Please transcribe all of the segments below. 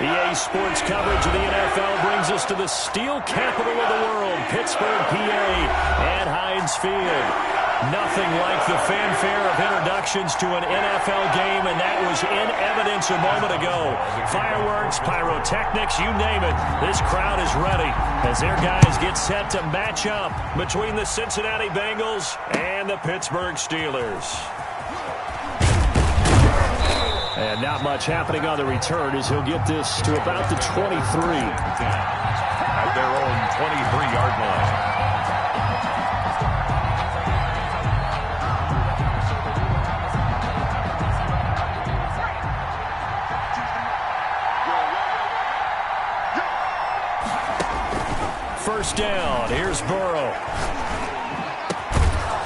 EA Sports coverage of the NFL brings us to the steel capital of the world, Pittsburgh, PA, at Heinz Field. Nothing like the fanfare of introductions to an NFL game, and that was in evidence a moment ago. Fireworks, pyrotechnics, you name it. This crowd is ready as their guys get set to match up between the Cincinnati Bengals and the Pittsburgh Steelers. And not much happening on the return as he'll get this to about the 23. At their own 23-yard line. First down, here's Burrow.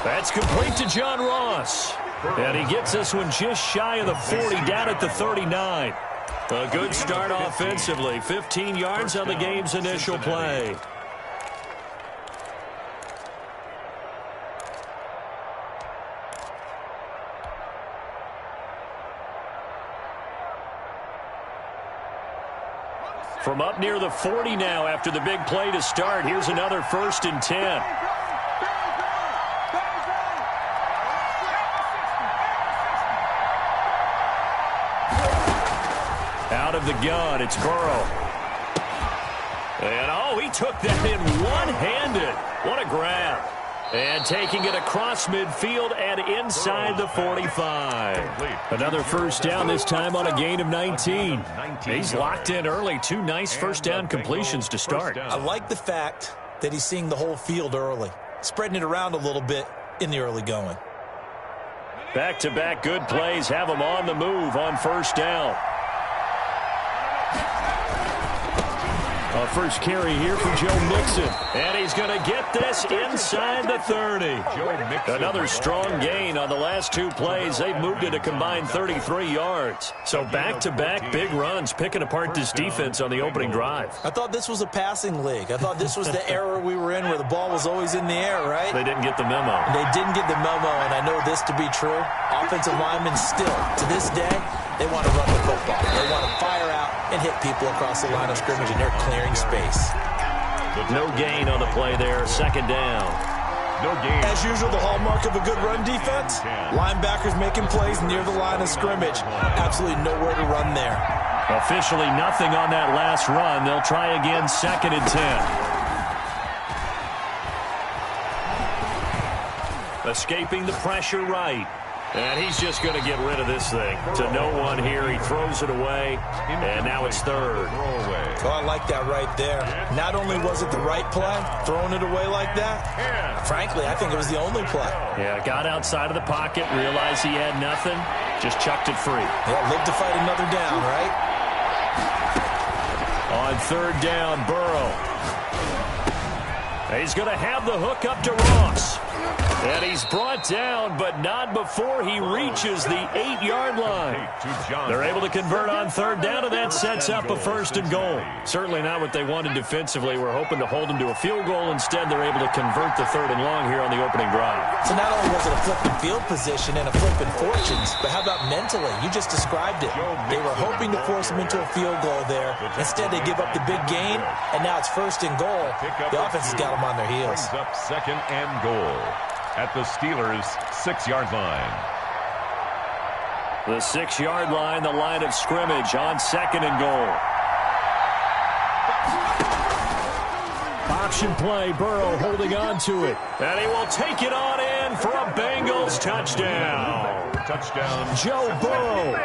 That's complete to John Ross. And he gets this one just shy of the 40, down at the 39. A good start offensively. 15 yards on the game's initial play. From up near the 40 now after the big play to start. Here's another 1st and 10. Out of the gun, it's Burrow. And, oh, he took that in one-handed. What a grab. And taking it across midfield and inside the 45. Another first down, this time on a gain of 19. He's locked in early. 2 nice first down completions to start. I like the fact that he's seeing the whole field early, spreading it around a little bit in the early going. Back-to-back good plays have him on the move on first down. A first carry here for Joe Mixon. And he's going to get this inside the 30. Another strong gain on the last 2 plays. They've moved it a combined 33 yards. So back-to-back big runs, picking apart this defense on the opening drive. I thought this was a passing league. I thought this was the era we were in where the ball was always in the air, right? They didn't get the memo. They didn't get the memo, and I know this to be true. Offensive linemen still, to this day, they want to run the football. They want to fire out and hit people across the line of scrimmage, and they're clearing space. No gain on the play there. Second down. No gain. As usual, the hallmark of a good run defense, linebackers making plays near the line of scrimmage. Absolutely nowhere to run there. Officially nothing on that last run. They'll try again, 2nd and 10. Escaping the pressure right. And he's just going to get rid of this thing. To no one here. He throws it away. And now it's 3rd. Oh, I like that right there. Not only was it the right play, throwing it away like that, frankly, I think it was the only play. Yeah, got outside of the pocket, realized he had nothing, just chucked it free. Yeah, live to fight another down, right? On 3rd down, Burrow. He's going to have the hook up to Ross. And he's brought down, but not before he reaches the 8-yard line. They're able to convert on 3rd down, and that sets up a 1st and goal. Certainly not what they wanted defensively. We're hoping to hold them to a field goal. Instead, they're able to convert the 3rd and long here on the opening drive. So not only was it a flipping field position and a flipping fortunes, but how about mentally? You just described it. They were hoping to force him into a field goal there. Instead, they give up the big gain, and now it's 1st and goal. The offense has got them on their heels. Brings up 2nd and goal at the Steelers' 6-yard line. The 6-yard line, the line of scrimmage on 2nd and goal. Option play, Burrow holding on to it. And he will take it on in for a Bengals touchdown. Touchdown. Joe Burrow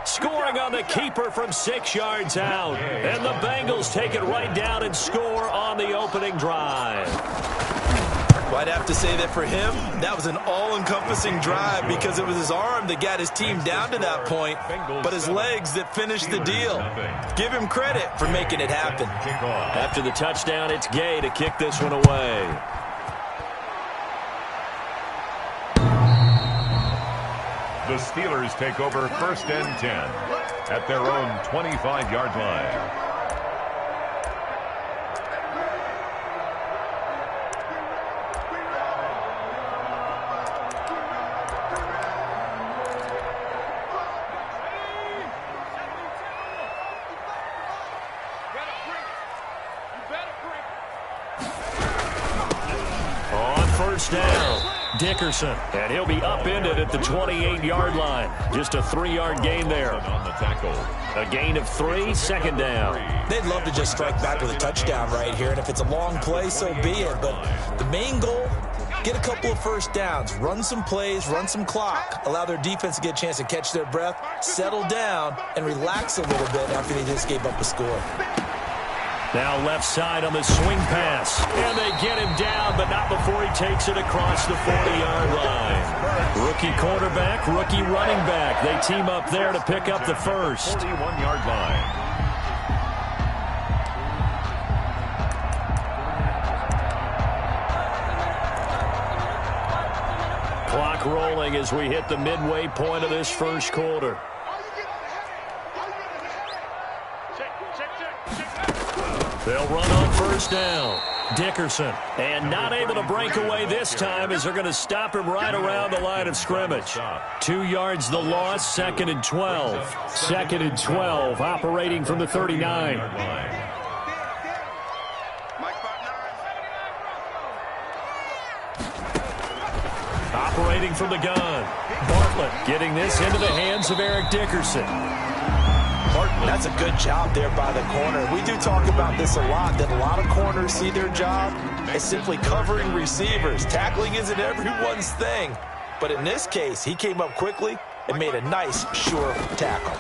scoring on the keeper from 6 yards out. And the Bengals take it right down and score on the opening drive. Well, I'd have to say that for him, that was an all-encompassing drive because it was his arm that got his team down to that point, but his legs that finished the deal. Give him credit for making it happen. After the touchdown, it's Gay to kick this one away. The Steelers take over 1st and 10 at their own 25-yard line. first down. Dickerson, and he'll be upended at the 28-yard line. Just a 3-yard gain there. On the tackle. A gain of 3, second down. They'd love to just strike back with a touchdown right here, and if it's a long play, so be it. But the main goal, get a couple of first downs, run some plays, run some clock, allow their defense to get a chance to catch their breath, settle down, and relax a little bit after they just gave up a score. Now left side on the swing pass. And they get him down, but not before he takes it across the 40-yard line. Rookie quarterback, rookie running back. They team up there to pick up the first. 41-yard line. Clock rolling as we hit the midway point of this first quarter. They'll run on first down. Dickerson, and not able to break away this time as they're going to stop him right around the line of scrimmage. 2 yards the loss, 2nd and 12. 2nd and 12, operating from the 39. Operating from the gun. Bartlett getting this into the hands of Eric Dickerson. That's a good job there by the corner. We do talk about this a lot, that a lot of corners see their job as simply covering receivers. Tackling isn't everyone's thing. But in this case, he came up quickly and made a nice, sure tackle.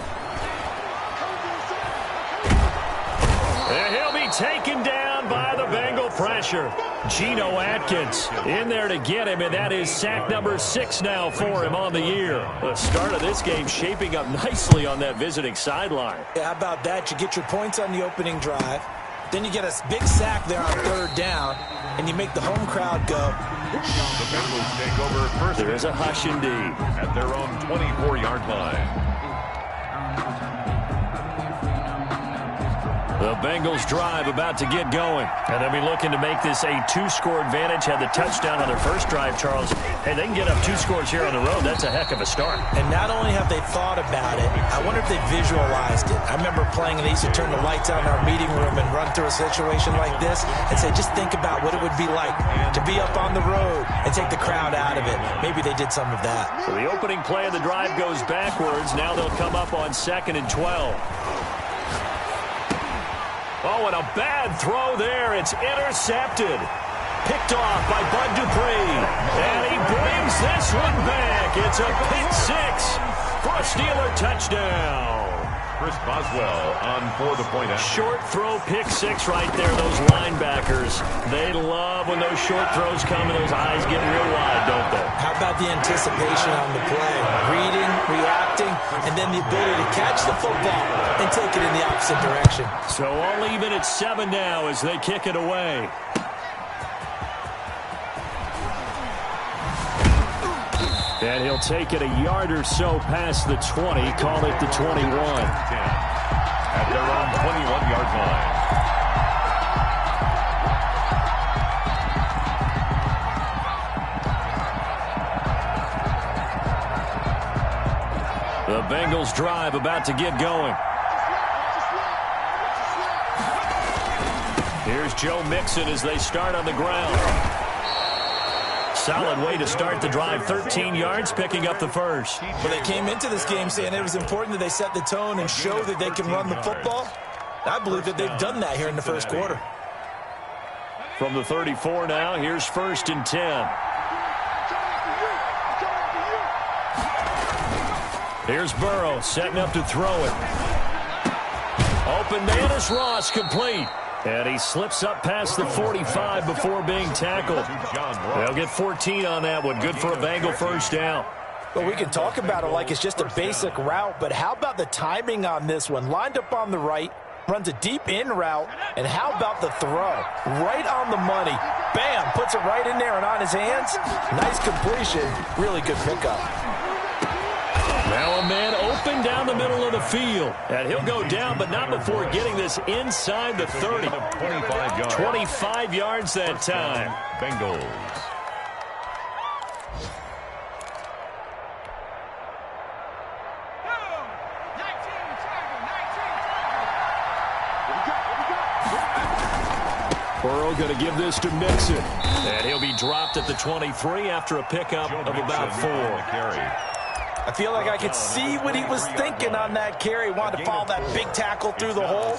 And he'll be taken down by the Bengal pressure. Geno Atkins in there to get him, and that is sack number 6 now for him on the year. The start of this game shaping up nicely on that visiting sideline. Yeah, how about that? You get your points on the opening drive. Then you get a big sack there on 3rd down, and you make the home crowd go. The Bengals take over first. There is a hush indeed. At their own 24-yard line. The Bengals drive about to get going. And they'll be looking to make this a 2-score advantage. Had the touchdown on their first drive, Charles. Hey, they can get up 2 scores here on the road. That's a heck of a start. And not only have they thought about it, I wonder if they visualized it. I remember playing, and they used to turn the lights out in our meeting room and run through a situation like this and say, just think about what it would be like to be up on the road and take the crowd out of it. Maybe they did some of that. So the opening play of the drive goes backwards. Now they'll come up on 2nd and 12. Oh, and a bad throw there. It's intercepted. Picked off by Bud Dupree. And he brings this one back. It's a pick 6 for a Steeler touchdown. Chris Boswell on for the point after. Short throw, pick 6 right there. Those linebackers, they love when those short throws come and those eyes get real wide, don't they? How about the anticipation on the play? Reading, reacting, and then the ability to catch the football and take it in the opposite direction. So all even at 7 now as they kick it away. And he'll take it a yard or so past the 20, call it the 21. At their own 21-yard line. The Bengals drive about to get going. Here's Joe Mixon as they start on the ground. Solid way to start the drive. 13 yards, picking up the first. Well, they came into this game saying it was important that they set the tone and show that they can run the football. I believe that they've done that here in the first quarter. From the 34 now, here's 1st and 10. Here's Burrow setting up to throw it. Open man is Ross, complete. And he slips up past the 45 before being tackled. They'll get 14 on that one. Good for a Bengal first down. Well, we can talk about it like it's just a basic route, but how about the timing on this one? Lined up on the right, runs a deep in route, and how about the throw? Right on the money. Bam, puts it right in there and on his hands. Nice completion. Really good pickup. Now a man open down the middle of the field. And he'll go down, but not before getting this inside the 30. 25 yards. 25 yards that time. Bengals. Burrow going to give this to Mixon. And he'll be dropped at the 23 after a pickup of about 4. I feel like I could see what he was thinking on that carry. Wanted to follow that big tackle through the hole.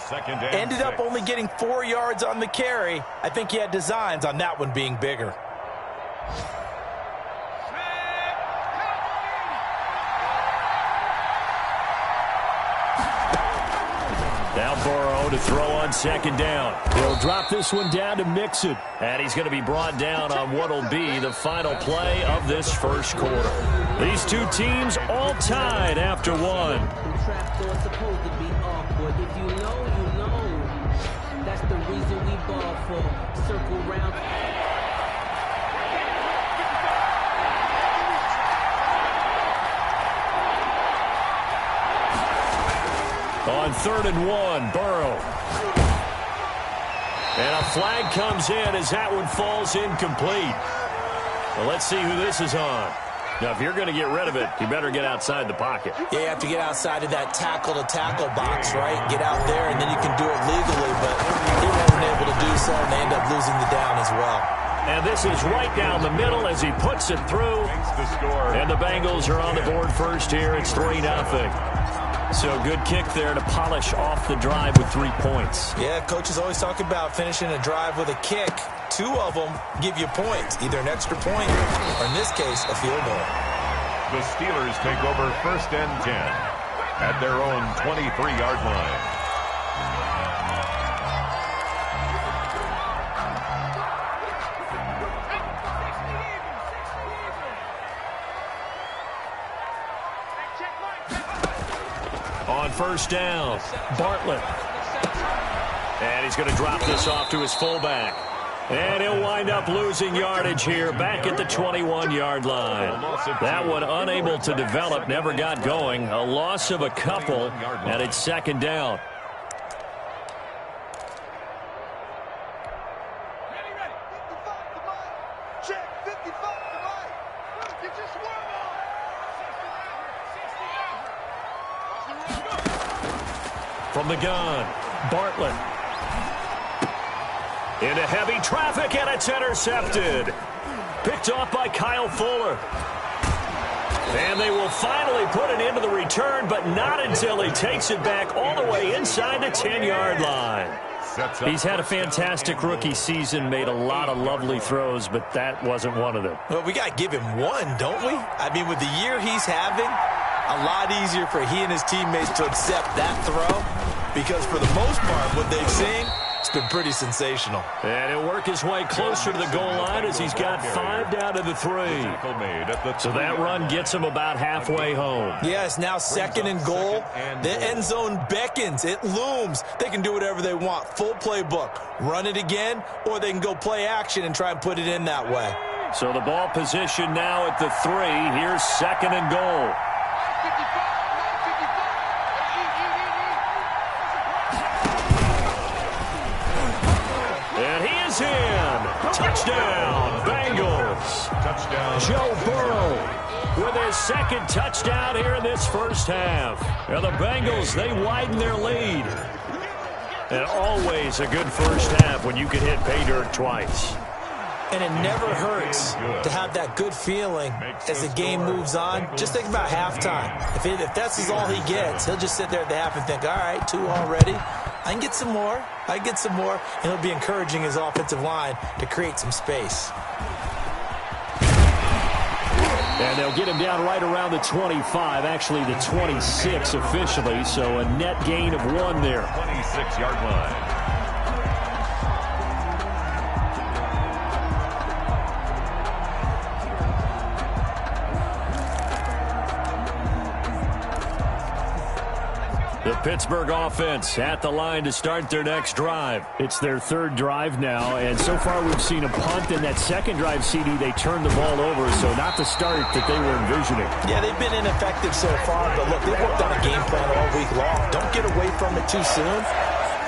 Ended up only getting 4 yards on the carry. I think he had designs on that one being bigger. Now Burrow to throw on 2nd down. He'll drop this one down to Mixon. And he's going to be brought down on what will be the final play of this first quarter. These two teams all tied after 1. That's the reason we ball for. Circle round. On 3rd and 1, Burrow. And a flag comes in as that one falls incomplete. Well, let's see who this is on. Now, if you're going to get rid of it, you better get outside the pocket. Yeah, you have to get outside of that tackle-to-tackle box, right? Get out there, and then you can do it legally. But he wasn't able to do so, and they end up losing the down as well. And this is right down the middle as he puts it through. And the Bengals are on the board first here. It's 3-0. So good kick there to polish off the drive with 3 points. Yeah, coaches always talk about finishing a drive with a kick. 2 of them give you points, either an extra point or, in this case, a field goal. The Steelers take over 1st and 10 at their own 23-yard line. On 1st down, Bartlett. And he's going to drop this off to his fullback. And he'll wind up losing yardage here back at the 21-yard line. That one unable to develop, never got going. A loss of a couple, and it's 2nd down. From the gun, Bartlett. Into heavy traffic, and it's intercepted. Picked off by Kyle Fuller. And they will finally put it into the return, but not until he takes it back all the way inside the 10-yard line. He's had a fantastic rookie season, made a lot of lovely throws, but that wasn't one of them. Well, we got to give him one, don't we? I mean, with the year he's having, a lot easier for he and his teammates to accept that throw, because for the most part, what they've seen, it's been pretty sensational. And he'll work his way closer to the goal line as he's got 5 down to the 3. So that run gets him about halfway home. Yeah, it's now 2nd and goal. The end zone beckons. It looms. They can do whatever they want. Full playbook. Run it again, or they can go play action and try and put it in that way. So the ball position now at the 3. Here's 2nd and goal. In. Touchdown, Bengals. Touchdown. Joe Burrow with his 2nd touchdown here in this first half. Now the Bengals, they widen their lead. And always a good first half when you can hit pay dirt twice. And it never hurts to have that good feeling as the game moves on. Just think about halftime. If that's all he gets, he'll just sit there at the half and think, all right, 2 already. I can get some more. I can get some more. And he'll be encouraging his offensive line to create some space. And they'll get him down right around the 25, actually the 26 officially. So a net gain of 1 there. 26-yard line. The Pittsburgh offense at the line to start their next drive. It's their 3rd drive now, and so far we've seen a punt. In that 2nd drive, CD, they turned the ball over, so not the start that they were envisioning. Yeah, they've been ineffective so far, but look, they've worked on a game plan all week long. Don't get away from it too soon.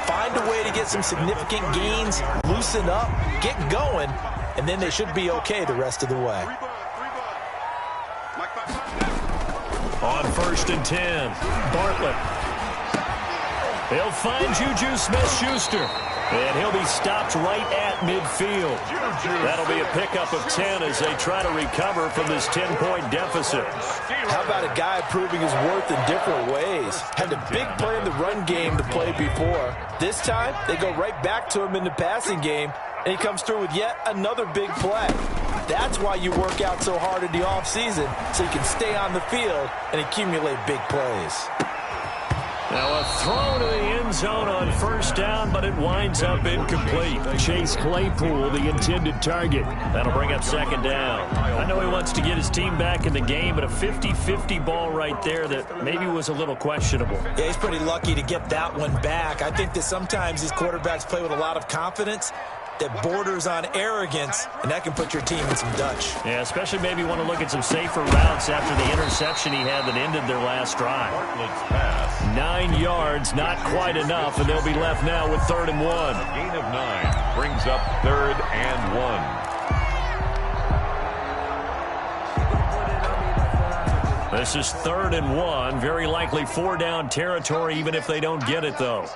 Find a way to get some significant gains, loosen up, get going, and then they should be okay the rest of the way. On 1st and 10, Bartlett. He'll find Juju Smith-Schuster. And he'll be stopped right at midfield. That'll be a pickup of 10 as they try to recover from this 10-point deficit. How about a guy proving his worth in different ways? Had a big play in the run game to play before. This time, they go right back to him in the passing game, and he comes through with yet another big play. That's why you work out so hard in the offseason, so you can stay on the field and accumulate big plays. Now a throw to the end zone on first down, but it winds up incomplete. Chase Claypool, the intended target. That'll bring up second down. I know he wants to get his team back in the game, but a 50-50 ball right there that maybe was a little questionable. Yeah, he's pretty lucky to get that one back. I think that sometimes these quarterbacks play with a lot of confidence that borders on arrogance, and that can put your team in some Dutch. Yeah, especially maybe want to look at some safer routes after the interception he had that ended their last drive. 9 yards, not quite enough, and they'll be left now with 3rd and 1. A gain of 9 brings up 3rd and 1. This is 3rd and 1. Very likely 4-down territory, even if they don't get it, though.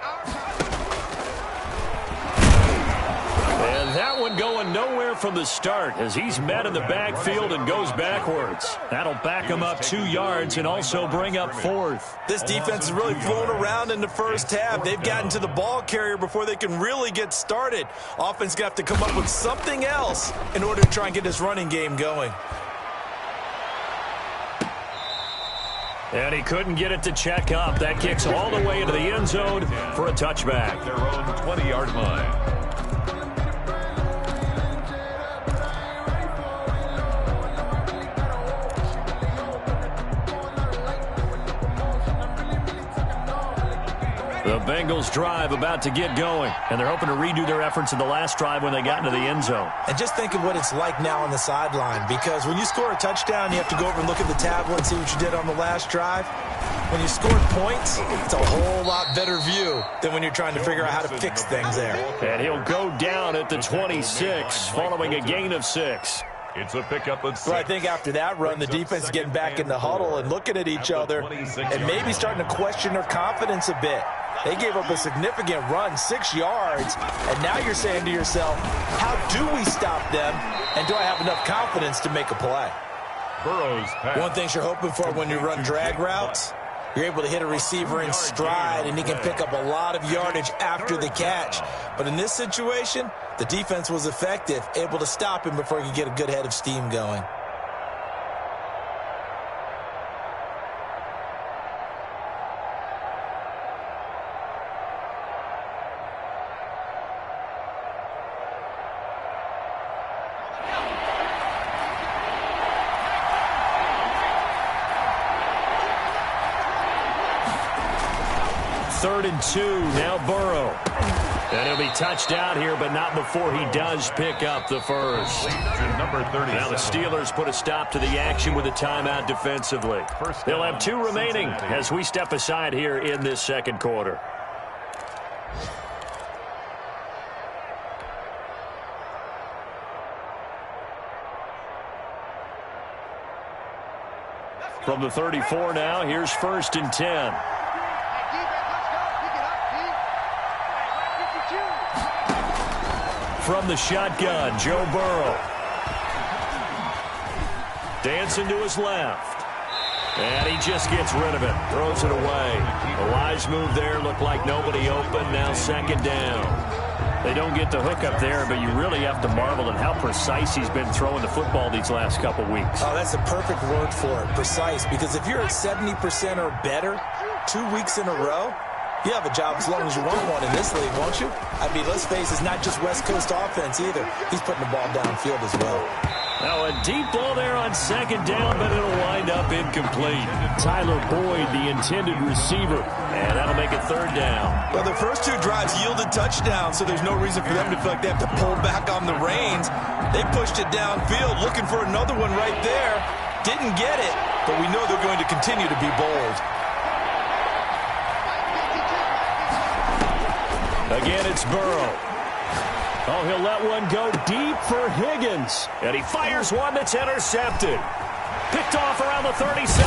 And that one going nowhere from the start as he's met in the backfield and goes backwards. That'll back him up 2 yards and also bring up 4th. This defense is really flown around in the first half. They've gotten to the ball carrier before they can really get started. Offense going to have to come up with something else in order to try and get this running game going. And he couldn't get it to check up. That kicks all the way into the end zone for a touchback. Their own 20-yard line. The Bengals drive about to get going, and they're hoping to redo their efforts in the last drive when they got into the end zone. And just think of what it's like now on the sideline, because when you score a touchdown, you have to go over and look at the tablet and see what you did on the last drive. When you scored points, it's a whole lot better view than when you're trying to figure out how to fix things there. And he'll go down at the 26, following a gain of 6. It's a pickup of 6. So I think after that run, the defense is getting back in the huddle and looking at each other and maybe starting to question their confidence a bit. They gave up a significant run, 6 yards, and now you're saying to yourself, how do we stop them, and do I have enough confidence to make a play? Burrow's pass. One thing you're hoping for when you run drag routes, you're able to hit a receiver in stride, and he can pick up a lot of yardage after the catch. But in this situation, the defense was effective, able to stop him before he could get a good head of steam going. Third and 2, now Burrow. And he'll be touched out here, but not before he does pick up the first. Number 30. Now the Steelers put a stop to the action with a timeout defensively. They'll have 2 remaining as we step aside here in this second quarter. From the 34 now, here's 1st and 10. From the shotgun, Joe Burrow. Dancing to his left. And he just gets rid of it. Throws it away. A wise move there. Looked like nobody open. Now 2nd down. They don't get the hook up there, but you really have to marvel at how precise he's been throwing the football these last couple weeks. Oh, that's the perfect word for it, precise. Because if you're at 70% or better 2 weeks in a row, you have a job as long as you want one in this league, won't you? I mean, let's face it, it's not just West Coast offense either. He's putting the ball downfield as well. Now a deep ball there on 2nd down, but it'll wind up incomplete. Tyler Boyd, the intended receiver, and that'll make it 3rd down. Well, the first 2 drives yielded touchdowns, so there's no reason for them to feel like they have to pull back on the reins. They pushed it downfield, looking for another one right there. Didn't get it, but we know they're going to continue to be bold. Again, it's Burrow. Oh, he'll let one go deep for Higgins. And he fires one that's intercepted. Picked off around the 37.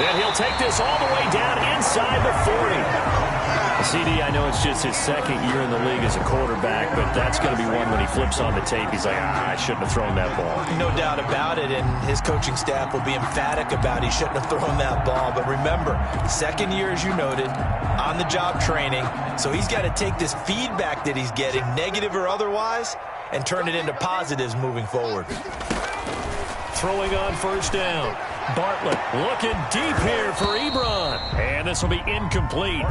And he'll take this all the way down inside the 40. CD, I know it's just his second year in the league as a quarterback, but that's going to be one when he flips on the tape. He's like, I shouldn't have thrown that ball. No doubt about it, and his coaching staff will be emphatic about he shouldn't have thrown that ball. But remember, second year, as you noted, on-the-job training, so he's got to take this feedback that he's getting, negative or otherwise, and turn it into positives moving forward. Throwing on first down. Bartlett looking deep here for Ebron. And this will be incomplete.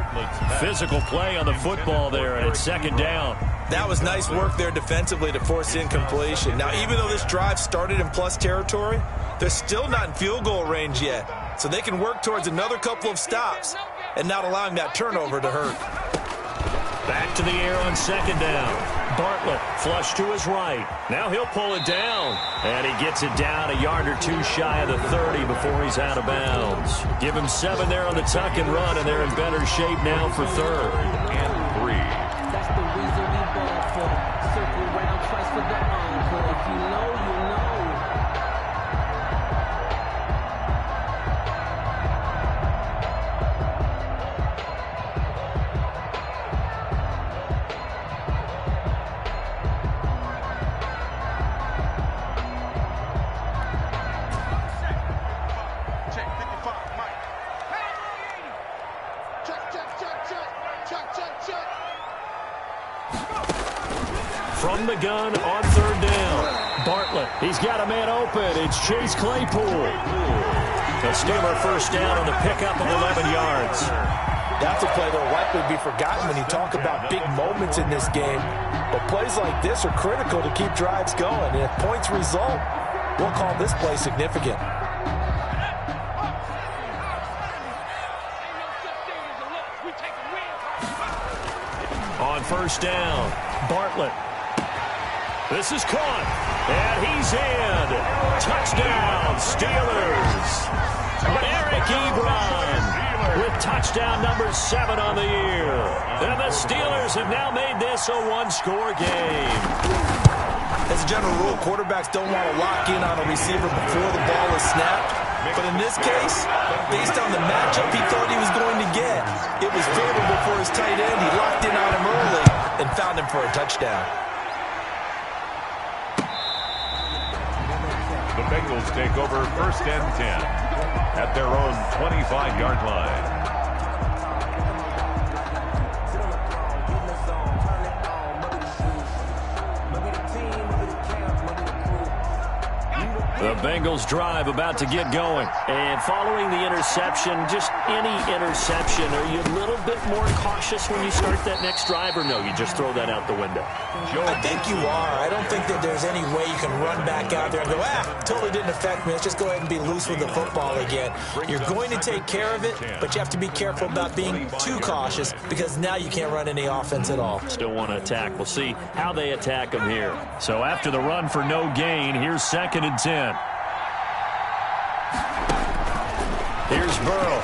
Physical play on the football there, and it's second down. That was nice work there defensively to force incompletion. Now, even though this drive started in plus territory, they're still not in field goal range yet. So they can work towards another couple of stops and not allowing that turnover to hurt. Back to the air on second down. Bartlett flush to his right. Now he'll pull it down. And he gets it down a yard or two shy of the 30 before he's out of bounds. Give him 7 there on the tuck and run, and they're in better shape now for third. And 3. That's the reason we ball for. Circle round twice for the encore. If you know, you know. From the gun on third down. Bartlett, he's got a man open. It's Chase Claypool. The Steeler first down on the pickup of 11 yards. That's a play that will likely be forgotten when you talk about big moments in this game. But plays like this are critical to keep drives going. And if points result, we'll call this play significant. On first down, Bartlett. This is caught, and he's in. Touchdown, Steelers. Eric Ebron with touchdown number 7 on the year. And the Steelers have now made this a one-score game. As a general rule, quarterbacks don't want to lock in on a receiver before the ball is snapped. But in this case, based on the matchup he thought he was going to get, it was favorable for his tight end. He locked in on him early and found him for a touchdown. The Bengals take over first and 10 at their own 25-yard line. The Bengals drive about to get going. And following the interception, just any interception, are you a little bit more cautious when you start that next drive, or no, you just throw that out the window? I think you are. I don't think that there's any way you can run back out there and go, totally didn't affect me. Let's just go ahead and be loose with the football again. You're going to take care of it, but you have to be careful about being too cautious because now you can't run any offense at all. Still want to attack. We'll see how they attack them here. So after the run for no gain, here's second and 10. Here's Burrow.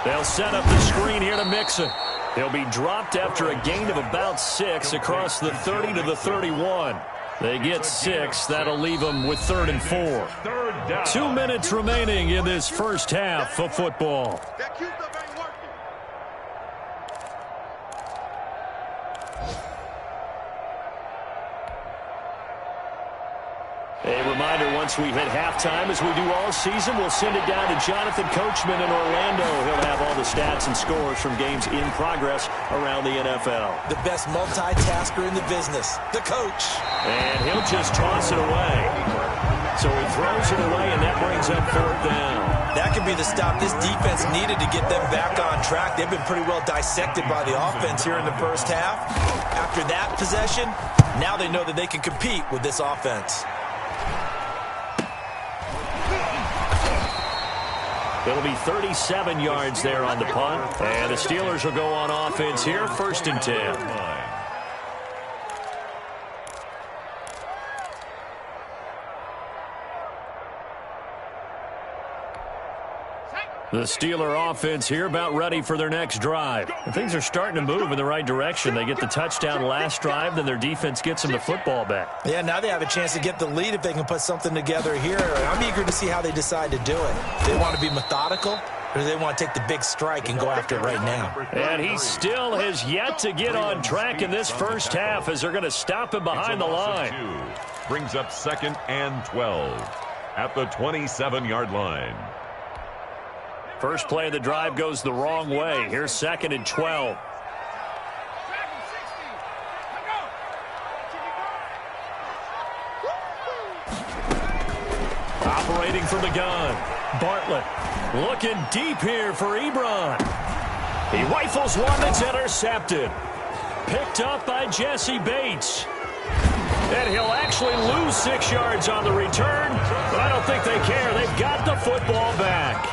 They'll set up the screen here to Mixon. He'll be dropped after a gain of about 6 across the 30 to the 31. They get 6. That'll leave them with 3rd and 4. 2 minutes remaining in this first half of football. A reminder, once we hit halftime, as we do all season, we'll send it down to Jonathan Coachman in Orlando. He'll have all the stats and scores from games in progress around the NFL. The best multitasker in the business, the coach. And he'll just toss it away. So he throws it away, and that brings up 4th down. That could be the stop this defense needed to get them back on track. They've been pretty well dissected by the offense here in the first half. After that possession, now they know that they can compete with this offense. It'll be 37 yards there on the punt. And the Steelers will go on offense here, 1st and 10. The Steeler offense here about ready for their next drive. And things are starting to move in the right direction. They get the touchdown last drive, then their defense gets them the football back. Yeah, now they have a chance to get the lead if they can put something together here. I'm eager to see how they decide to do it. They want to be methodical, or do they want to take the big strike and go after it right now? And he still has yet to get on track in this first half as they're going to stop him behind the line. Brings up 2nd and 12 at the 27-yard line. First play of the drive goes the wrong way. Here's 2nd and 12. Operating from the gun. Bartlett looking deep here for Ebron. He rifles one that's intercepted. Picked up by Jesse Bates. And he'll actually lose 6 yards on the return, but I don't think they care. They've got the football back.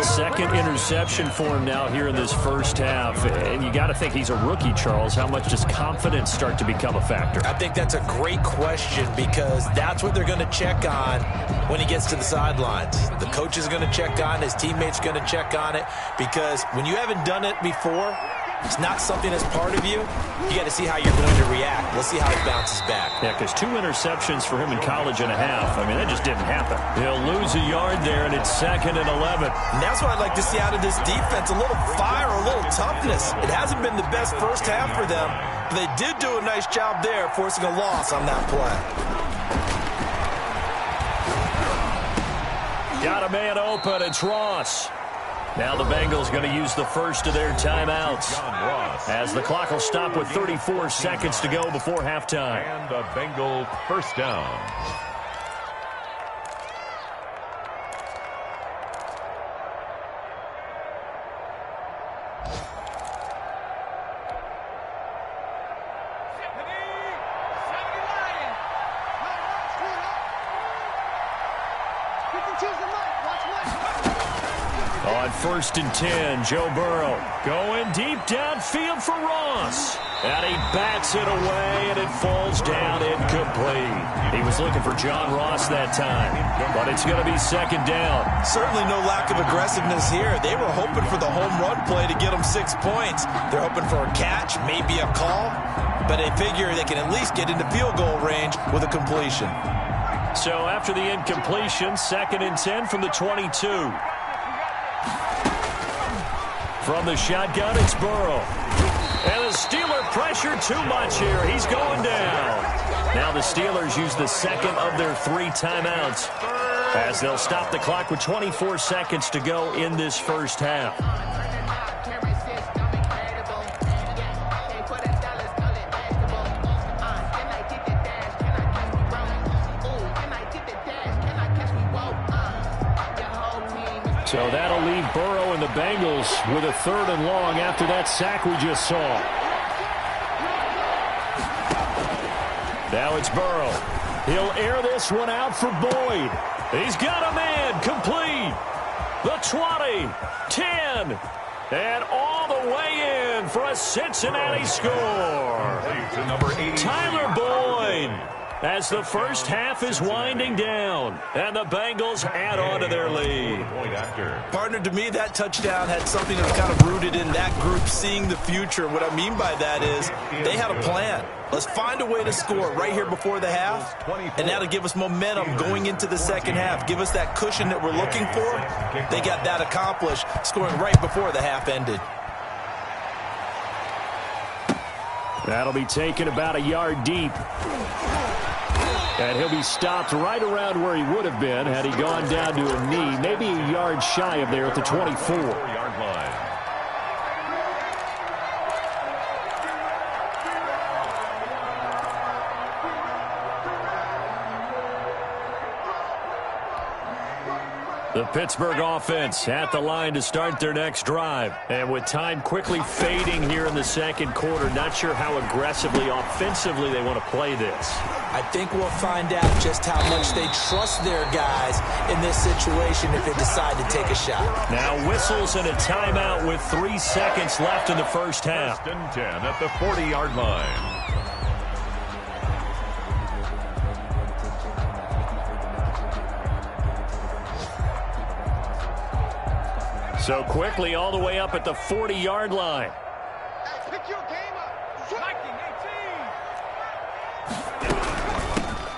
Second interception for him now here in this first half. And you got to think he's a rookie, Charles. How much does confidence start to become a factor? I think that's a great question because that's what they're going to check on when he gets to the sidelines. The coach is going to check on it. His teammates are going to check on it because when you haven't done it before, it's not something that's part of you. You got to see how you're going to react. Let's see how he bounces back. Yeah, because 2 interceptions for him in college and a half. I mean, that just didn't happen. He'll lose a yard there, and it's 2nd and 11. And that's what I'd like to see out of this defense, a little fire, a little toughness. It hasn't been the best first half for them, but they did do a nice job there forcing a loss on that play. Got a man open. It's Ross. Now the Bengals going to use the first of their timeouts as the clock will stop with 34 seconds to go before halftime. And a Bengal first down. On 1st and 10, Joe Burrow going deep downfield for Ross. And he bats it away, and it falls down incomplete. He was looking for John Ross that time, but it's going to be 2nd down. Certainly no lack of aggressiveness here. They were hoping for the home run play to get them 6 points. They're hoping for a catch, maybe a call, but they figure they can at least get into field goal range with a completion. So after the incompletion, 2nd and 10 from the 22. From the shotgun, it's Burrow. And the Steeler pressure too much here. He's going down. Now the Steelers use the 2nd of their 3 timeouts as they'll stop the clock with 24 seconds to go in this first half. So that'll leave Burrow and the Bengals with a 3rd and long after that sack we just saw. Now it's Burrow. He'll air this one out for Boyd. He's got a man complete. The 20, 10, and all the way in for a Cincinnati score. Tyler Boyd. As the first half is winding down, and the Bengals add on to their lead. Partner, to me, that touchdown had something that was kind of rooted in that group seeing the future. What I mean by that is they had a plan. Let's find a way to score right here before the half, and that'll give us momentum going into the second half. Give us that cushion that we're looking for. They got that accomplished, scoring right before the half ended. That'll be taken about a yard deep. And he'll be stopped right around where he would have been had he gone down to a knee, maybe a yard shy of there at the 24-yard line. The Pittsburgh offense at the line to start their next drive. And with time quickly fading here in the second quarter, not sure how aggressively, offensively they want to play this. I think we'll find out just how much they trust their guys in this situation if they decide to take a shot. Now whistles and a timeout with 3 seconds left in the first half. 1st and 10 at the 40-yard line. So quickly all the way up at the 40-yard line.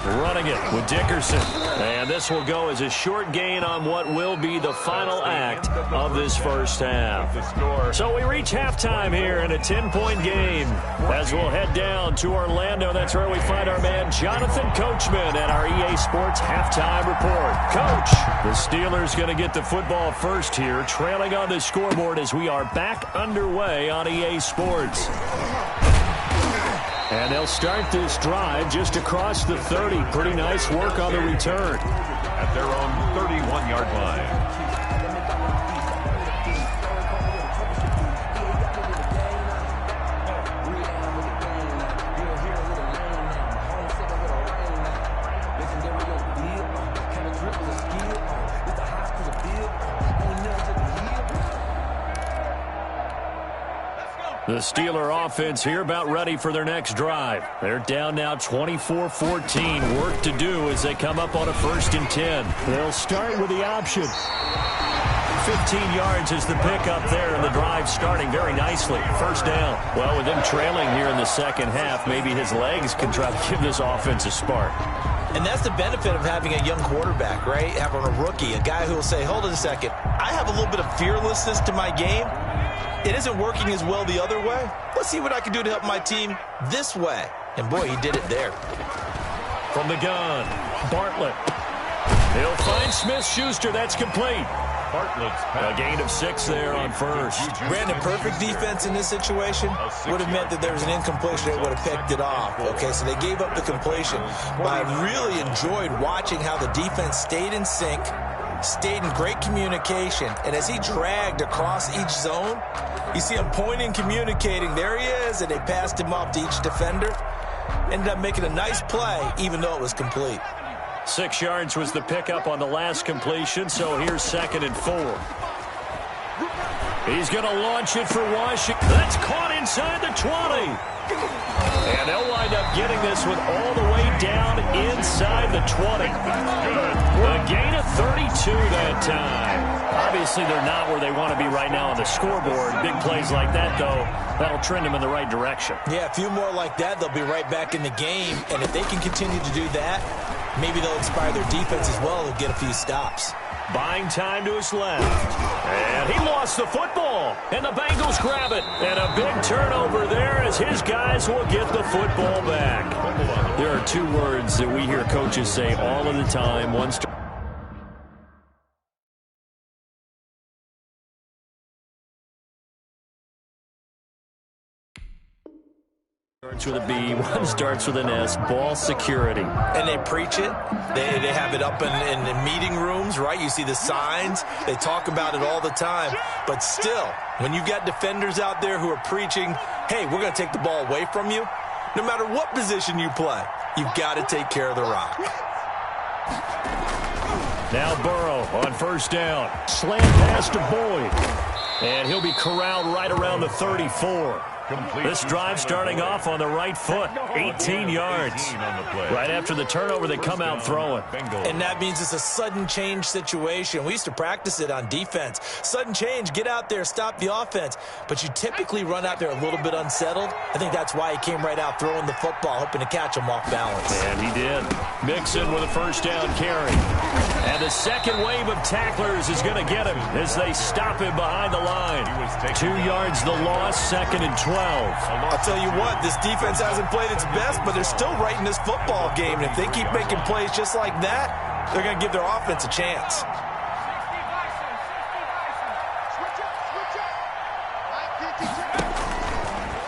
Running it with Dickerson. And this will go as a short gain on what will be the final act of this first half. So we reach halftime here in a 10-point game. As we'll head down to Orlando, that's where we find our man Jonathan Coachman at our EA Sports Halftime Report. Coach, the Steelers going to get the football first here, trailing on the scoreboard as we are back underway on EA Sports. And they'll start this drive just across the 30. Pretty nice work on the return. At their own 31-yard line. The Steeler offense here about ready for their next drive. They're down now 24-14. Work to do as they come up on a 1st and 10. They'll start with the option. 15 yards is the pickup there, and the drive starting very nicely. First down. Well, with them trailing here in the second half, maybe his legs can try to give this offense a spark. And that's the benefit of having a young quarterback, right? Having a rookie, a guy who will say, hold on a second, I have a little bit of fearlessness to my game. It isn't working as well the other way. Let's see what I can do to help my team this way. And, boy, he did it there. From the gun, Bartlett. He'll find Smith-Schuster. That's complete. Bartlett's a gain of 6 there on first. Brandon, perfect defense in this situation would have meant that there was an incompletion that would have picked it off. Okay, so they gave up the completion. But I really enjoyed watching how the defense stayed in sync, stayed in great communication, and as he dragged across each zone, you see him pointing, communicating. There he is, and they passed him off to each defender. Ended up making a nice play, even though it was complete. 6 yards was the pickup on the last completion, so here's 2nd and 4. He's going to launch it for Washington. That's caught inside the 20. And they'll wind up getting this with all the way down inside the 20. A gain of 32 that time. Obviously, they're not where they want to be right now on the scoreboard. Big plays like that, though, that'll trend them in the right direction. Yeah, a few more like that, they'll be right back in the game. And if they can continue to do that, maybe they'll inspire their defense as well and get a few stops. Buying time to his left. And he lost the football. And the Bengals grab it. And a big turnover there as his guys will get the football back. There are 2 words that we hear coaches say all of the time. One starts with a B, one starts with an S, ball security. And they preach it. They have it up in the meeting rooms, right? You see the signs. They talk about it all the time. But still, when you've got defenders out there who are preaching, hey, we're going to take the ball away from you, no matter what position you play, you've got to take care of the rock. Now Burrow on 1st down. Slant pass to Boyd. And he'll be corralled right around the 34. This drive starting off on the right foot, 18 yards. Right after the turnover, they come out throwing. And that means it's a sudden change situation. We used to practice it on defense. Sudden change, get out there, stop the offense. But you typically run out there a little bit unsettled. I think that's why he came right out throwing the football, hoping to catch him off balance. And he did. Mixon with a 1st down carry. And the second wave of tacklers is going to get him as they stop him behind the line. 2 yards the loss, 2nd and 12. I'll tell you what, this defense hasn't played its best, but they're still right in this football game. And if they keep making plays just like that, they're going to give their offense a chance.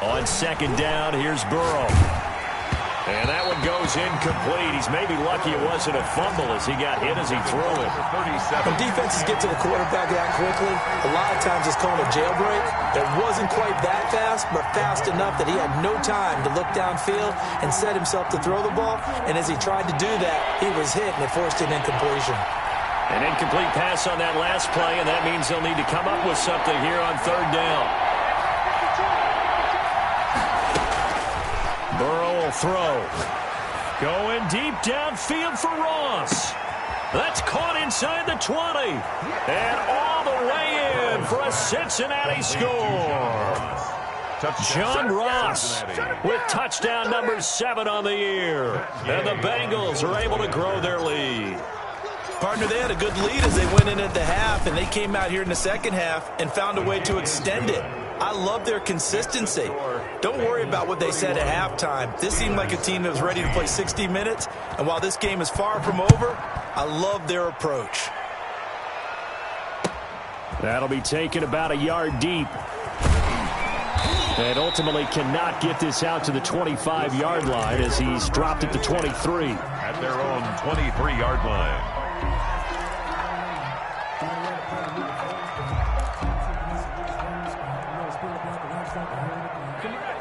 On 2nd down, here's Burrow. And that one goes incomplete. He's maybe lucky it wasn't a fumble as he got hit as he threw it. When defenses get to the quarterback that quickly, a lot of times it's called a jailbreak. It wasn't quite that fast, but fast enough that he had no time to look downfield and set himself to throw the ball. And as he tried to do that, he was hit, and it forced an incompletion. An incomplete pass on that last play, and that means they'll need to come up with something here on 3rd down. Burrow will throw. Going deep downfield for Ross. That's caught inside the 20. And all the way in for a Cincinnati score. John Ross with touchdown number 7 on the year. And the Bengals are able to grow their lead. Partner, they had a good lead as they went in at the half, and they came out here in the second half and found a way to extend it. I love their consistency. Don't worry about what they said at halftime. This seemed like a team that was ready to play 60 minutes, and while this game is far from over, I love their approach. That'll be taken about a yard deep. And ultimately cannot get this out to the 25-yard line as he's dropped at the 23. At their own 23-yard line.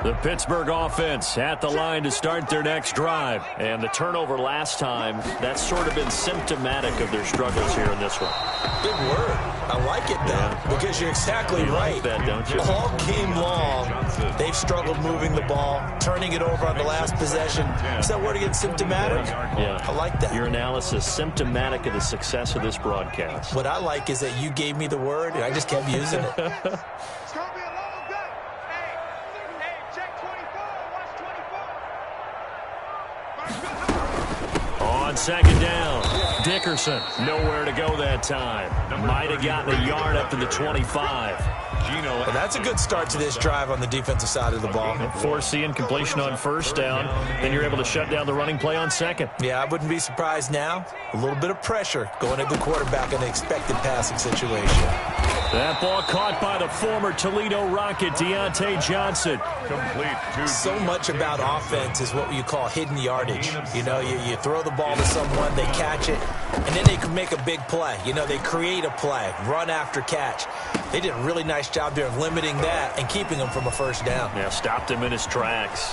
The Pittsburgh offense at the line to start their next drive. And the turnover last time, that's sort of been symptomatic of their struggles here in this one. Big word. I like it, though, because you're exactly right. Like that, don't you? All game long, they've struggled moving the ball, turning it over on the last possession. Is that word again, symptomatic? Yeah. I like that. Your analysis, symptomatic of the success of this broadcast. What I like is that you gave me the word, and I just kept using it. On second down, Dickerson nowhere to go that time. Might have gotten a yard up to the 25. Well, that's a good start to this drive on the defensive side of the ball. Forcing completion on first down, then you're able to shut down the running play on second. Yeah, I wouldn't be surprised now. A little bit of pressure going at the quarterback in an expected passing situation. That ball caught by the former Toledo Rocket, Deontay Johnson. Complete. So much about offense is what you call hidden yardage. You know, you throw the ball to someone, they catch it, and then they can make a big play. You know, they create a play, run after catch. They did a really nice job there of limiting that and keeping him from a first down. Yeah, stopped him in his tracks.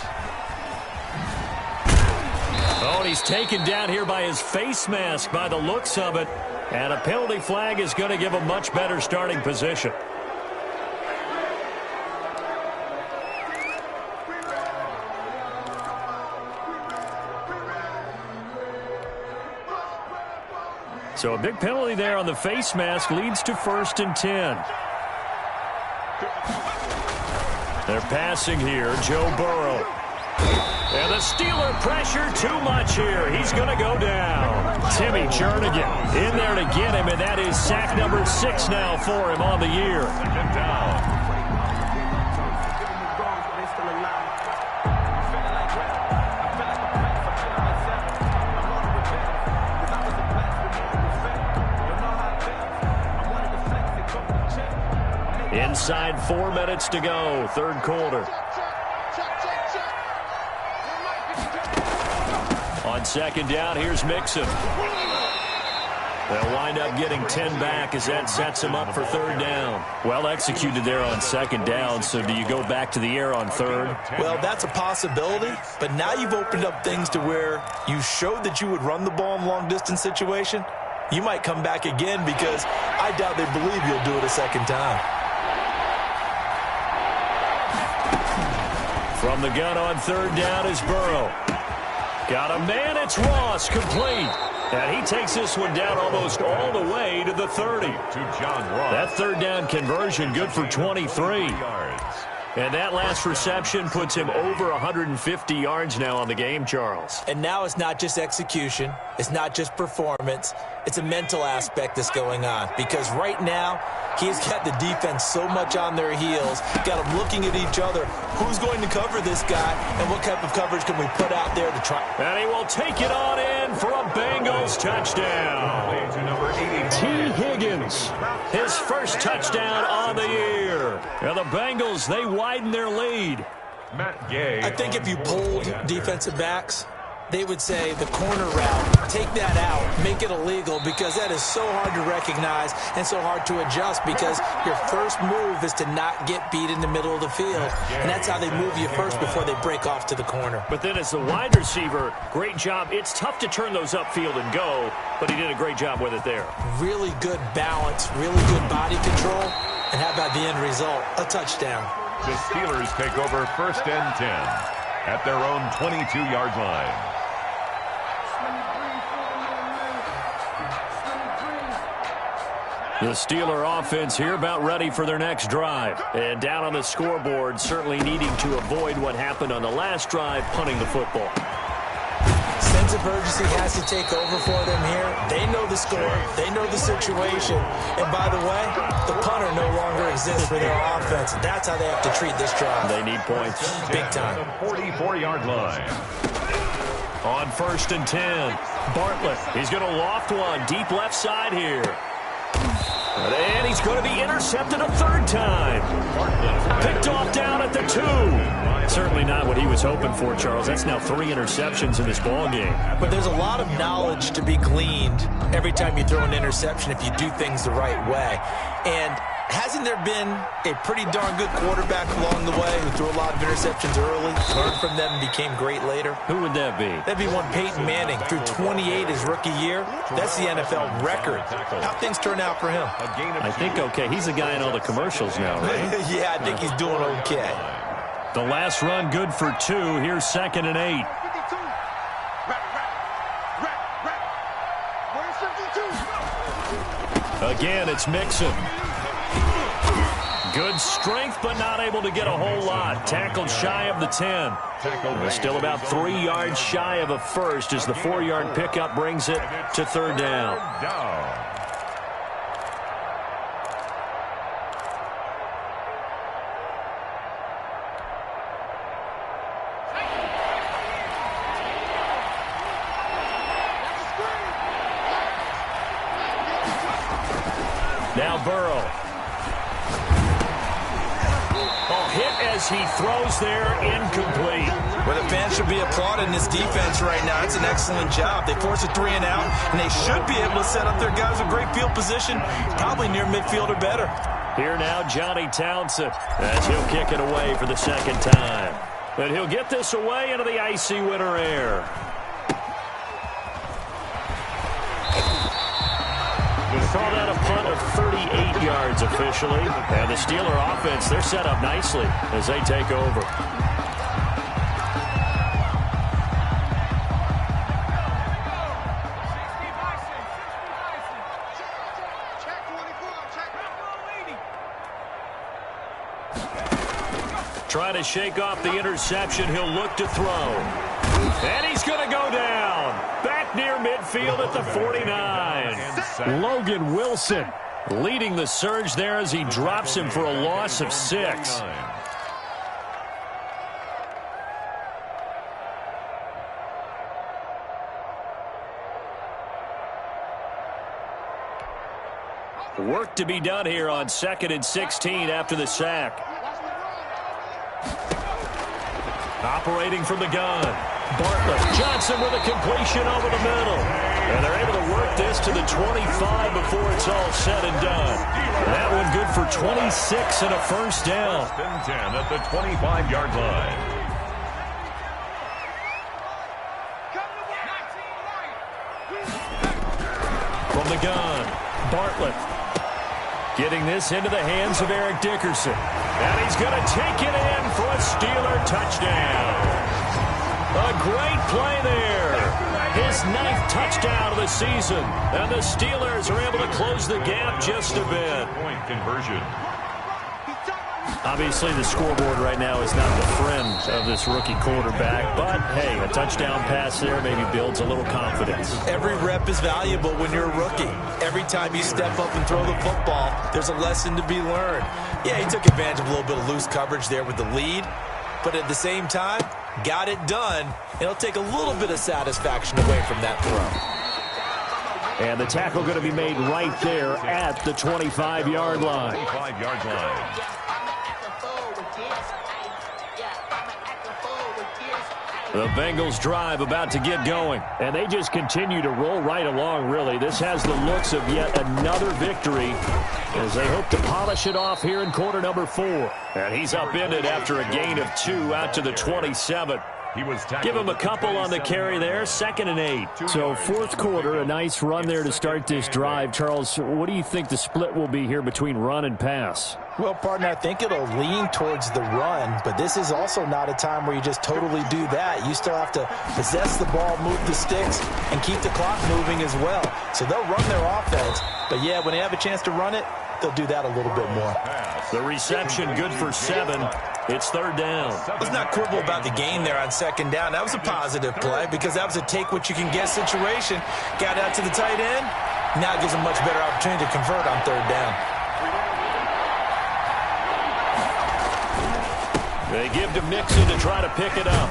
Oh, and he's taken down here by his face mask by the looks of it. And a penalty flag is going to give a much better starting position. So a big penalty there on the face mask leads to 1st and 10. They're passing here, Joe Burrow. And the Steeler pressure too much here. He's going to go down. Timmy Jernigan in there to get him, and that is sack number 6 now for him on the year. Inside 4 minutes to go, third quarter. On second down, here's Mixon. They'll wind up getting 10 back as that sets him up for third down. Well executed there on second down, so do you go back to the air on third? Well, that's a possibility, but now you've opened up things to where you showed that you would run the ball in long-distance situation. You might come back again because I doubt they believe you'll do it a second time. From the gun on third down is Burrow. Got a man, it's Ross, complete. And he takes this one down almost all the way to the 30. To John Ross. That third down conversion good for 23. And that last reception puts him over 150 yards now on the game, Charles. And now it's not just execution. It's not just performance. It's a mental aspect that's going on. Because right now, he's got the defense so much on their heels, got them looking at each other. Who's going to cover this guy, and what type of coverage can we put out there to try? And he will take it on in for a Bengals touchdown. T. Higgins, his first touchdown on the year. And the Bengals, they widen their lead. Matt Gay. I think if you polled defensive backs, they would say the corner route, take that out, make it illegal, because that is so hard to recognize and so hard to adjust, because your first move is to not get beat in the middle of the field. And that's how they move you first before they break off to the corner. But then as the wide receiver, great job. It's tough to turn those upfield and go, but he did a great job with it there. Really good balance, really good body control. And how about the end result? A touchdown. The Steelers take over 1st and 10 at their own 22-yard line. The Steeler offense here about ready for their next drive. And down on the scoreboard, certainly needing to avoid what happened on the last drive, punting the football. Sense of urgency has to take over for them here. They know the score. They know the situation. And by the way, the punter no longer exists for their offense. And that's how they have to treat this drive. They need points. Big time. The 44-yard line. On 1st and 10, Bartlett. He's going to loft one deep left side here. And he's going to be intercepted a third time. Picked off down at the 2. Certainly not what he was hoping for, Charles. That's now 3 interceptions in this ballgame. But there's a lot of knowledge to be gleaned every time you throw an interception if you do things the right way. And hasn't there been a pretty darn good quarterback along the way who threw a lot of interceptions early, learned from them, and became great later? Who would that be? That'd be one Peyton Manning. Threw 28 his rookie year. That's the NFL record. How things turn out for him? I think okay. He's the guy in all the commercials now, right? Yeah, I think he's doing okay. The last run good for 2. Here's 2nd and 8. Again, it's Mixon. Good strength, but not able to get a whole lot. Tackled shy of the 10. Still about 3 yards shy of a first as the 4-yard pickup brings it to 3rd down. Now Burrow. Hit as he throws there, incomplete. Well, the fans should be applauding this defense right now. It's an excellent job. They force a 3 and out, and they should be able to set up their guys with great field position, probably near midfield or better. Here now, Johnny Townsend, as he'll kick it away for the 2nd time. And he'll get this away into the icy winter air. Call that a punt of 38 yards officially. And the Steeler offense, they're set up nicely as they take over. Trying to shake off the interception. He'll look to throw. And he's going to go down. Back near midfield at the 49. Logan Wilson leading the surge there as he drops him for a loss of 6. Work to be done here on 2nd and 16 after the sack. Operating from the gun. Bartlett. Johnson with a completion over the middle. And they're able to work this to the 25 before it's all said and done. That one good for 26 and a first down. 1st and 10 at the 25-yard line. From the gun, Bartlett getting this into the hands of Eric Dickerson. And he's going to take it in for a Steeler touchdown. A great play there. His 9th touchdown of the season. And the Steelers are able to close the gap just a bit. Point conversion. Obviously, the scoreboard right now is not the friend of this rookie quarterback. But, hey, a touchdown pass there maybe builds a little confidence. Every rep is valuable when you're a rookie. Every time you step up and throw the football, there's a lesson to be learned. Yeah, he took advantage of a little bit of loose coverage there with the lead. But at the same time, got it done. It'll take a little bit of satisfaction away from that throw. And the tackle going to be made right there at the 25-yard line. 25-yard line. The Bengals drive about to get going. And they just continue to roll right along, really. This has the looks of yet another victory as they hope to polish it off here in quarter number 4. And he's upended after a gain of 2 out to the 27. He was Give him a couple on the carry there, 2nd and 8. So fourth quarter, a nice run there to start this drive. Charles, what do you think the split will be here between run and pass? Well, partner, I think it'll lean towards the run, but this is also not a time where you just totally do that. You still have to possess the ball, move the sticks, and keep the clock moving as well. So they'll run their offense, but yeah, when they have a chance to run it, they'll do that a little bit more. The reception good for 7. It's 3rd down. Let's not quibble about the gain there on 2nd down. That was a positive play because that was a take-what-you-can-get situation. Got out to the tight end. Now it gives them much better opportunity to convert on 3rd down. They give to Mixon to try to pick it up.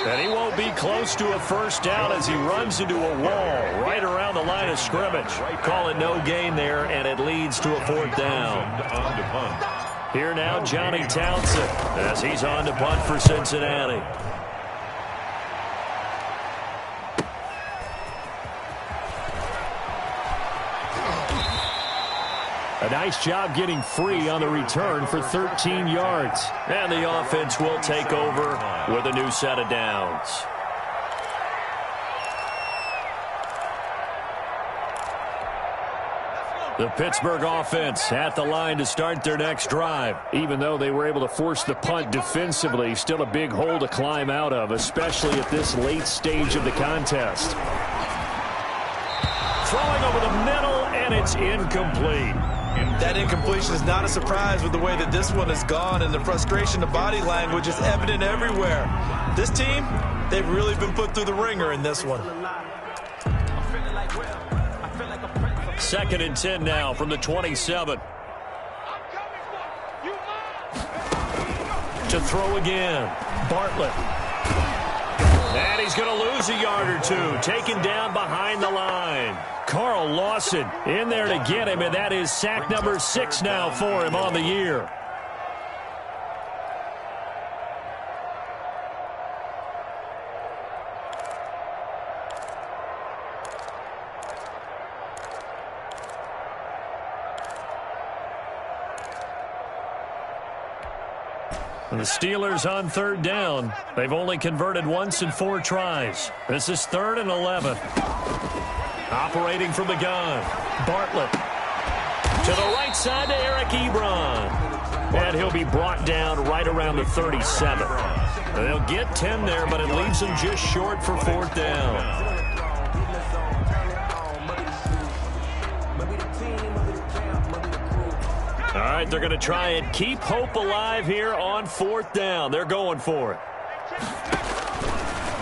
And he won't be close to a 1st down as he runs into a wall right around the line of scrimmage. Call it no gain there, and it leads to a 4th down. Here now, Johnny Townsend, as he's on to punt for Cincinnati. A nice job getting free on the return for 13 yards. And the offense will take over with a new set of downs. The Pittsburgh offense at the line to start their next drive. Even though they were able to force the punt defensively, still a big hole to climb out of, especially at this late stage of the contest. Throwing over the middle, and it's incomplete. That incompletion is not a surprise with the way that this one has gone, and the frustration of body language is evident everywhere. This team, they've really been put through the ringer in this one. 2nd and 10 now from the 27. To throw again. Bartlett. And he's going to lose a yard or two. Taken down behind the line. Carl Lawson in there to get him, and that is sack number 6 now for him on the year. The Steelers on 3rd down. They've only converted once in 4 tries. This is 3rd and 11. Operating from the gun. Bartlett. To the right side to Eric Ebron. And he'll be brought down right around the 37. They'll get 10 there, but it leaves them just short for 4th down. All right, they're going to try and keep hope alive here on 4th down. They're going for it.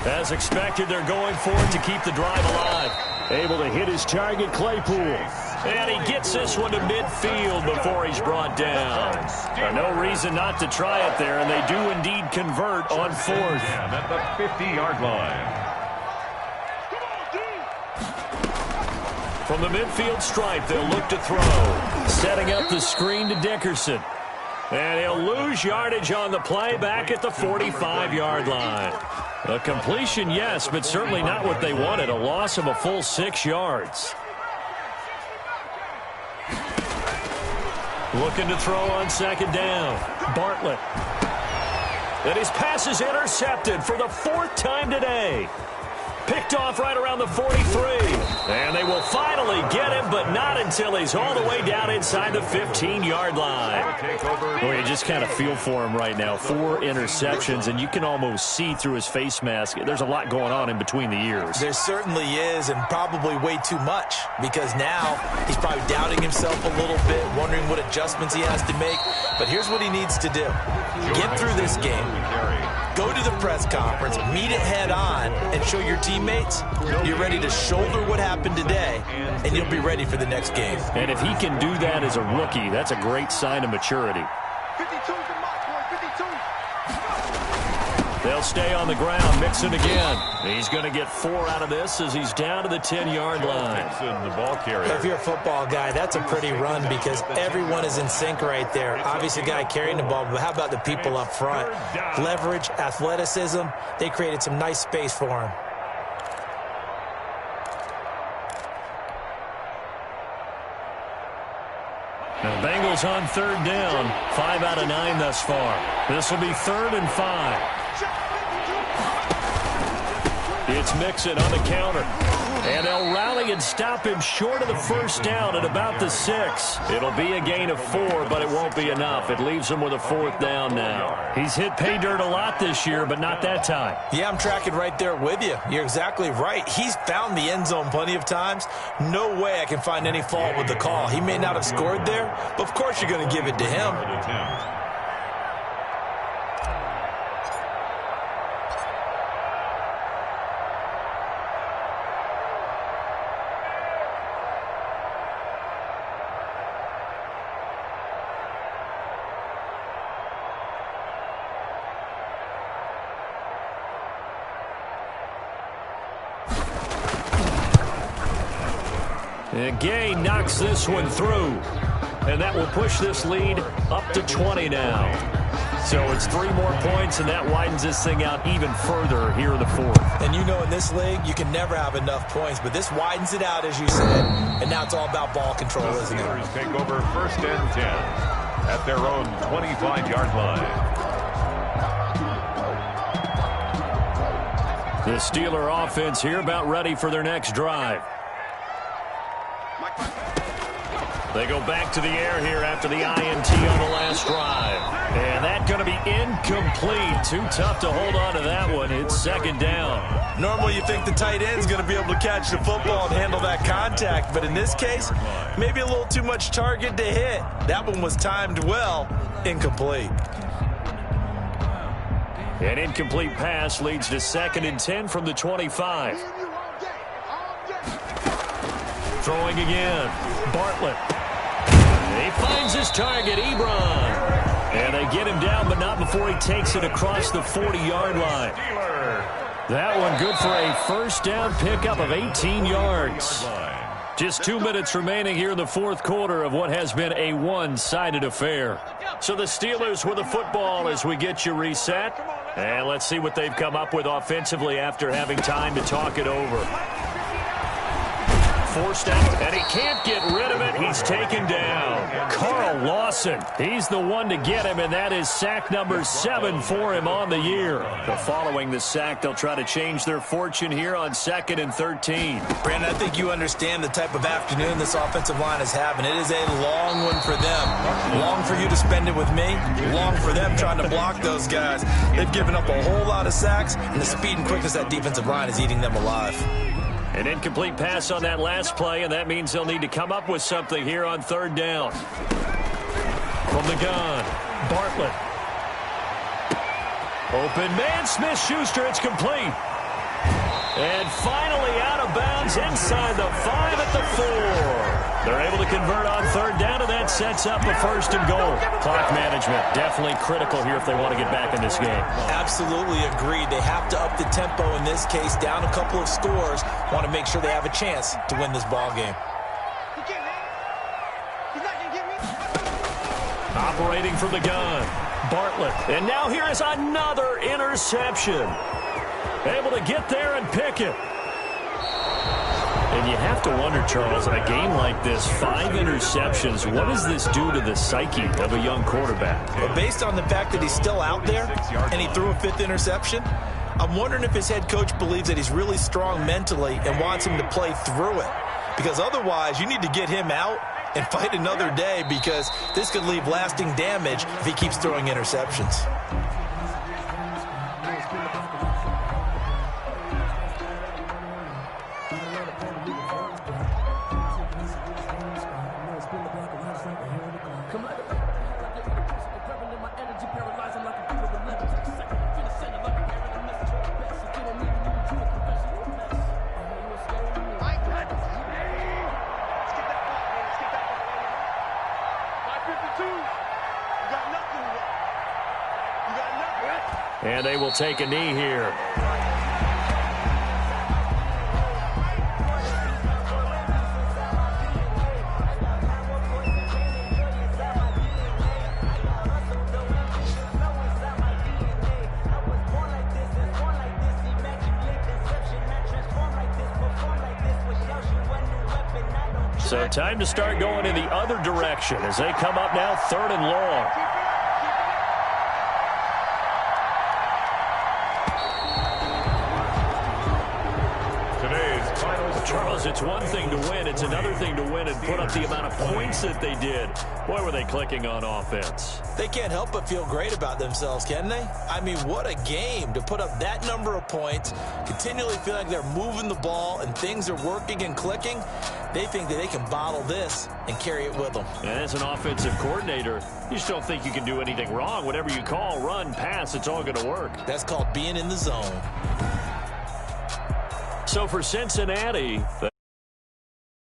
As expected, they're going for it to keep the drive alive. Able to hit his target, Claypool. And he gets this one to midfield before he's brought down. No reason not to try it there, and they do indeed convert on 4th. And at the 50-yard line. From the midfield stripe, they'll look to throw. Setting up the screen to Dickerson. And he'll lose yardage on the play back at the 45-yard line. A completion, yes, but certainly not what they wanted. A loss of a full 6 yards. Looking to throw on 2nd down. Bartlett. And his pass is intercepted for the 4th time today. Picked off right around the 43. And they will finally get him, but not until he's all the way down inside the 15-yard line. Boy, you just kind of feel for him right now. 4 interceptions, and you can almost see through his face mask. There's a lot going on in between the ears. There certainly is, and probably way too much, because now he's probably doubting himself a little bit, wondering what adjustments he has to make. But here's what he needs to do. Get through this game. Go to the press conference, meet it head on, and show your teammates you're ready to shoulder what happened today, and you'll be ready for the next game. And if he can do that as a rookie, that's a great sign of maturity. 52. They'll stay on the ground, Mixon again. He's going to get 4 out of this as he's down to the 10-yard line. The ball carrier. If you're a football guy, that's a pretty run because everyone is in sync right there. Obviously, the guy carrying the ball, but how about the people up front? Leverage, athleticism, they created some nice space for him. The Bengals on 3rd down. 5 out of 9 thus far. This will be 3rd and 5. It's Mixon on the counter. And they'll rally and stop him short of the first down at about the 6. It'll be a gain of 4, but it won't be enough. It leaves him with a 4th down now. He's hit pay dirt a lot this year, but not that time. Yeah, I'm tracking right there with you. You're exactly right. He's found the end zone plenty of times. No way I can find any fault with the call. He may not have scored there, but of course you're going to give it to him. And Gay knocks this one through. And that will push this lead up to 20 now. So it's 3 more points, and that widens this thing out even further here in the 4th. And you know in this league, you can never have enough points, but this widens it out, as you said. And now it's all about ball control, isn't it? The Steelers take over 1st and 10 at their own 25-yard line. The Steeler offense here about ready for their next drive. They go back to the air here after the INT on the last drive. And that's going to be incomplete. Too tough to hold on to that one. It's 2nd down. Normally you think the tight end's going to be able to catch the football and handle that contact. But in this case, maybe a little too much target to hit. That one was timed well. Incomplete. An incomplete pass leads to 2nd and 10 from the 25. Throwing again. Bartlett. He finds his target, Ebron. And they get him down, but not before he takes it across the 40-yard line. That one good for a 1st down pickup of 18 yards. Just 2 minutes remaining here in the 4th quarter of what has been a one-sided affair. So the Steelers with the football as we get you reset. And let's see what they've come up with offensively after having time to talk it over. Forced out, and he can't get rid of it. He's taken down. Carl Lawson, he's the one to get him, and that is sack number 7 for him on the year. But following the sack, they'll try to change their fortune here on 2nd and 13. Brandon, I think you understand the type of afternoon this offensive line is having. It is a long one for them. Long for you to spend it with me. Long for them trying to block those guys. They've given up a whole lot of sacks, and the speed and quickness of that defensive line is eating them alive. An incomplete pass on that last play, and that means they'll need to come up with something here on 3rd down. From the gun, Bartlett. Open man, Smith-Schuster, it's complete. And finally out of bounds inside the 5 at the 4. They're able to convert on 3rd down, and that sets up a 1st and goal. Clock management, definitely critical here if they want to get back in this game. Absolutely agreed. They have to up the tempo in this case, down a couple of scores. Want to make sure they have a chance to win this ball game. Operating from the gun, Bartlett. And now here is another interception. Able to get there and pick it. And you have to wonder, Charles, in a game like this, 5 interceptions, what does this do to the psyche of a young quarterback? Well, based on the fact that he's still out there and he threw a 5th interception, I'm wondering if his head coach believes that he's really strong mentally and wants him to play through it. Because otherwise, you need to get him out and fight another day, because this could leave lasting damage if he keeps throwing interceptions. And they will take a knee here. So time to start going in the other direction as they come up now 3rd and long. because it's one thing to win. It's another thing to win and put up the amount of points that they did. Boy, were they clicking on offense. They can't help but feel great about themselves, can they? I mean, what a game to put up that number of points, continually feel like they're moving the ball and things are working and clicking. They think that they can bottle this and carry it with them. And as an offensive coordinator, you just don't think you can do anything wrong. Whatever you call, run, pass, it's all going to work. That's called being in the zone. So for Cincinnati...